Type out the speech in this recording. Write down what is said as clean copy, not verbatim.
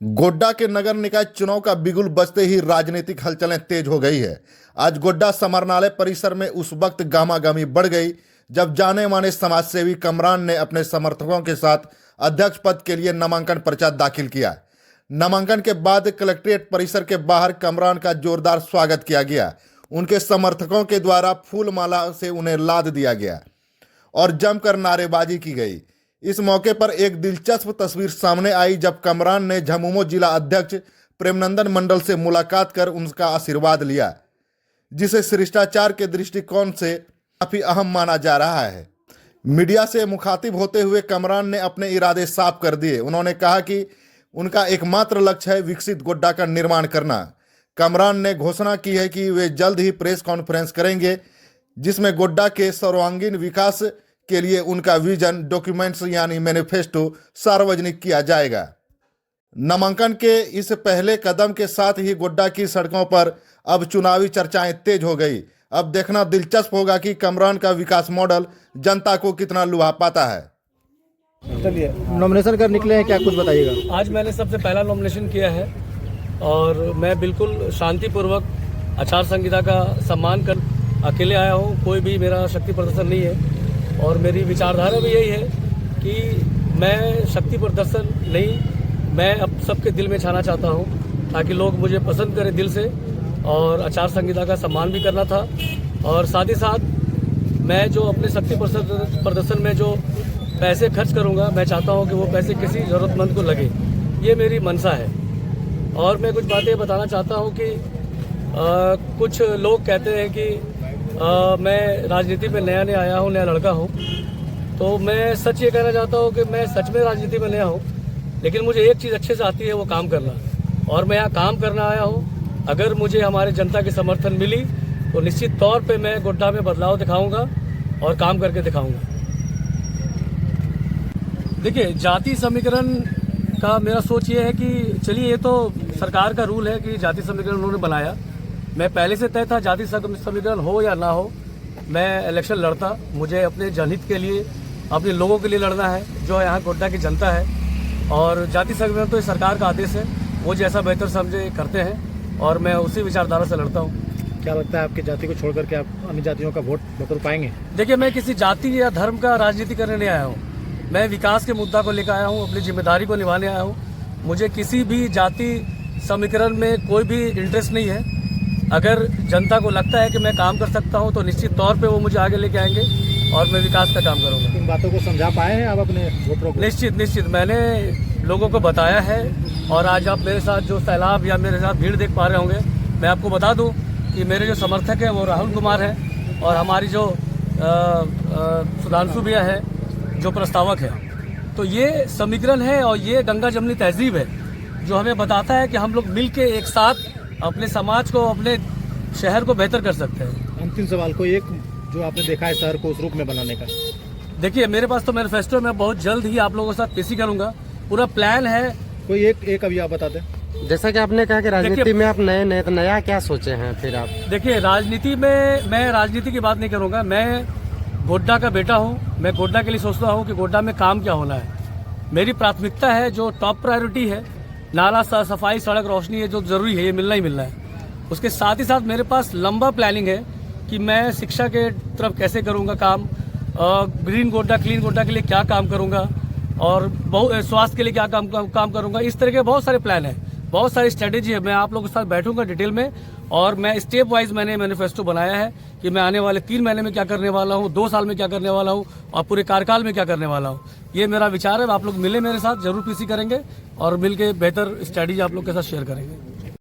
गोड्डा के नगर निकाय चुनाव का बिगुल बजते ही राजनीतिक हलचलें तेज हो गई है। आज गोड्डा समरनालय परिसर में उस वक्त गामागामी बढ़ गई जब जाने माने समाजसेवी कमरान ने अपने समर्थकों के साथ अध्यक्ष पद के लिए नामांकन पर्चा दाखिल किया। नामांकन के बाद कलेक्ट्रेट परिसर के बाहर कमरान का जोरदार स्वागत किया गया। उनके समर्थकों के द्वारा फूल माला से उन्हें लाद दिया गया और जमकर नारेबाजी की गई। इस मौके पर एक दिलचस्प तस्वीर सामने आई जब कमरान ने झमुमो जिला अध्यक्ष प्रेमनंदन मंडल से मुलाकात कर उनका आशीर्वाद लिया, जिसे शिष्टाचार के दृष्टिकोण से काफी अहम माना जा रहा है। मीडिया से मुखातिब होते हुए कमरान ने अपने इरादे साफ कर दिए। उन्होंने कहा कि उनका एकमात्र लक्ष्य है विकसित गोड्डा का निर्माण करना। कमरान ने घोषणा की है कि वे जल्द ही प्रेस कॉन्फ्रेंस करेंगे, जिसमें गोड्डा के सर्वांगीण विकास के लिए उनका विजन डॉक्यूमेंट्स यानी मैनिफेस्टो सार्वजनिक किया जाएगा। नामांकन के इस पहले कदम के साथ ही गोड्डा की सड़कों पर अब चुनावी चर्चाएं तेज हो गई। अब देखना दिलचस्प होगा कि कमरान का विकास मॉडल जनता को कितना लुभा पाता है। चलिए, नॉमिनेशन कर निकले हैं, क्या कुछ बताइएगा? आज मैंने सबसे पहला नॉमिनेशन किया है और मैं बिल्कुल शांतिपूर्वक आचार संहिता का सम्मान कर अकेले आया हूँ। कोई भी मेरा शक्ति प्रदर्शन नहीं है और मेरी विचारधारा भी यही है कि मैं शक्ति प्रदर्शन नहीं, मैं अब सबके दिल में छाना चाहता हूँ ताकि लोग मुझे पसंद करें दिल से। और आचार संहिता का सम्मान भी करना था और साथ ही साथ मैं जो अपने शक्ति प्रदर्शन में जो पैसे खर्च करूँगा, मैं चाहता हूँ कि वो पैसे किसी ज़रूरतमंद को लगे। ये मेरी मंशा है। और मैं कुछ बातें बताना चाहता हूँ कि कुछ लोग कहते हैं कि मैं राजनीति में नया आया हूँ, नया लड़का हूँ। तो मैं सच ये कहना चाहता हूँ कि मैं सच में राजनीति में नया हूँ, लेकिन मुझे एक चीज़ अच्छे से आती है, वो काम करना। और मैं यहाँ काम करना आया हूँ। अगर मुझे हमारे जनता की समर्थन मिली तो निश्चित तौर पे मैं गोड्डा में बदलाव दिखाऊंगा और काम करके दिखाऊंगा। देखिए, जाति समीकरण का मेरा सोच ये है कि चलिए, ये तो सरकार का रूल है कि जाति समीकरण उन्होंने बनाया। मैं पहले से तय था जाति समीकरण हो या ना हो, मैं इलेक्शन लड़ता। मुझे अपने जनहित के लिए, अपने लोगों के लिए लड़ना है, जो यहाँ गोड्डा की जनता है। और जाति समीकरण तो सरकार का आदेश है, वो जैसा बेहतर समझे करते हैं और मैं उसी विचारधारा से लड़ता हूँ। क्या लगता है आपकी जाति को छोड़ करके आप अन्य जातियों का वोट बटोर पाएंगे? देखिए, मैं किसी जाति या धर्म का राजनीति करने नहीं आया हूँ। मैं विकास के मुद्दा को लेकर आया हूँ, अपनी जिम्मेदारी को निभाने आया हूँ। मुझे किसी भी जाति समीकरण में कोई भी इंटरेस्ट नहीं है। अगर जनता को लगता है कि मैं काम कर सकता हूं तो निश्चित तौर पे वो मुझे आगे लेके आएंगे और मैं विकास का काम करूंगा। इन बातों को समझा पाए हैं आप अपने वोटरों को? निश्चित मैंने लोगों को बताया है। और आज आप मेरे साथ जो सैलाब या मेरे साथ भीड़ देख पा रहे होंगे, मैं आपको बता दूं कि मेरे जो समर्थक हैं वो राहुल कुमार हैं और हमारी जो सुधांशु भैया है जो प्रस्तावक है। तो ये समीकरण है और ये गंगा जमनी तहजीब है जो हमें बताता है कि हम लोग मिल के एक साथ अपने समाज को, अपने शहर को बेहतर कर सकते हैं। अंतिम सवाल, कोई एक जो आपने देखा है शहर को उस रूप में बनाने का? देखिए, मेरे पास तो मैनिफेस्टो में बहुत जल्द ही आप लोगों के साथ पेशी करूंगा। पूरा प्लान है। कोई एक अभी आप बता दें। जैसा कि आपने कहा कि राजनीति में आप नए तो नया क्या सोचे हैं फिर आप? देखिए, राजनीति में मैं राजनीति की बात नहीं करूंगा। मैं गोड्डा का बेटा हूं। मैं गोड्डा के लिए सोचता हूं कि गोड्डा में काम क्या होना है। मेरी प्राथमिकता है, जो टॉप प्रायोरिटी है, नाला सफाई, सड़क, रोशनी है, जो जरूरी है, ये मिलना ही मिलना है। उसके साथ ही साथ मेरे पास लंबा प्लानिंग है कि मैं शिक्षा के तरफ कैसे करूंगा काम, ग्रीन गोड्डा, क्लीन गोड्डा के लिए क्या काम करूंगा और स्वास्थ्य के लिए क्या काम करूंगा। इस तरह के बहुत सारे प्लान है, बहुत सारी स्ट्रेटेजी है। मैं आप लोगों के साथ बैठूंगा डिटेल में और मैं स्टेप वाइज मैंने मैनिफेस्टो बनाया है कि मैं आने वाले 3 महीने में क्या करने वाला हूँ, 2 साल में क्या करने वाला हूँ और पूरे कार्यकाल में क्या करने वाला हूँ। ये मेरा विचार है। आप लोग मिले मेरे साथ, जरूर पीसी करेंगे और मिलके बेहतर स्ट्रेटेजी आप लोग के साथ शेयर करेंगे।